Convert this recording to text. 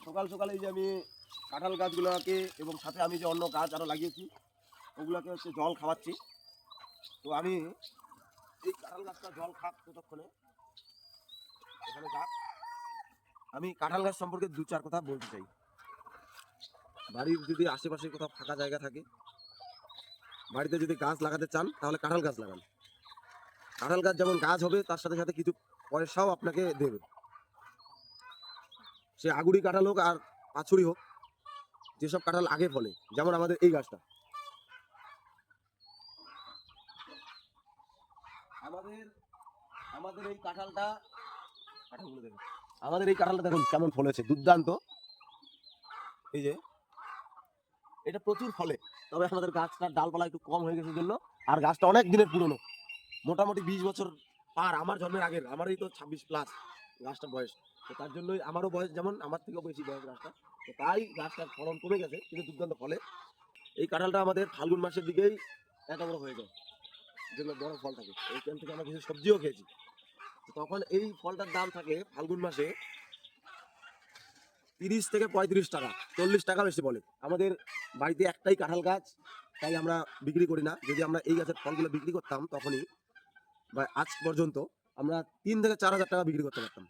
সকাল সকালে এই যে আমি কাঁঠাল গাছগুলোকে এবং সাথে আমি যে অন্য গাছ আরও লাগিয়েছি ওগুলোকে হচ্ছে জল খাওয়াচ্ছি। তো আমি এই কাঁঠাল গাছটা জল খাক ততক্ষণে এখানে থাক। আমি কাঁঠাল গাছ সম্পর্কে দু চার কথা বলতে চাই। বাড়ির যদি আশেপাশে কোথাও ফাঁকা জায়গা থাকে, বাড়িতে যদি গাছ লাগাতে চান তাহলে কাঁঠাল গাছ লাগান। কাঁঠাল গাছ যেমন গাছ হবে তার সাথে সাথে কিছু পয়সাও আপনাকে দেবে। সে আগুড়ি কাঁঠাল হোক আর পাছুরি হোক, যেসব কাঁঠাল আগে ফলে, যেমন আমাদের এই গাছটা, আমাদের আমাদের এই কাঁঠালগুলো দেখুন, আমাদের এই কাঁঠালটা দেখুন কেমন ফলেছে, দুর্দান্ত। এই যে এটা প্রচুর ফলে, তবে আমাদের গাছটার ডালপালা একটু কম হয়ে গেছে জন্য, আর গাছটা অনেক দিনের পুরনো, মোটামুটি 20 বছর পার, আমার জন্মের আগের, আমারই তো 26+ গাছটার বয়স। তো তার জন্যই আমারও বয়স যেমন, আমার থেকেও বেশি বয়স গাছটা, তো তাই গাছটার ফলন কমে গেছে, কিন্তু দুর্দান্ত ফলে। এই কাঁঠালটা আমাদের ফাল্গুন মাসের দিকেই এত বড় হয়ে যায়, যেগুলো বড় ফল থাকে। এইখান থেকে আমরা কিছু সবজিও খেয়েছি। তো তখন এই ফলটার দাম থাকে ফাল্গুন মাসে 30 থেকে 35 টাকা, 40 টাকা বেশি বলে। আমাদের বাড়িতে একটাই কাঁঠাল গাছ, তাই আমরা বিক্রি করি না। যদি আমরা এই গাছের ফলগুলো বিক্রি করতাম তখনই বা আজ পর্যন্ত আমরা 3 থেকে 4 হাজার টাকা বিক্রি করতে পারতাম।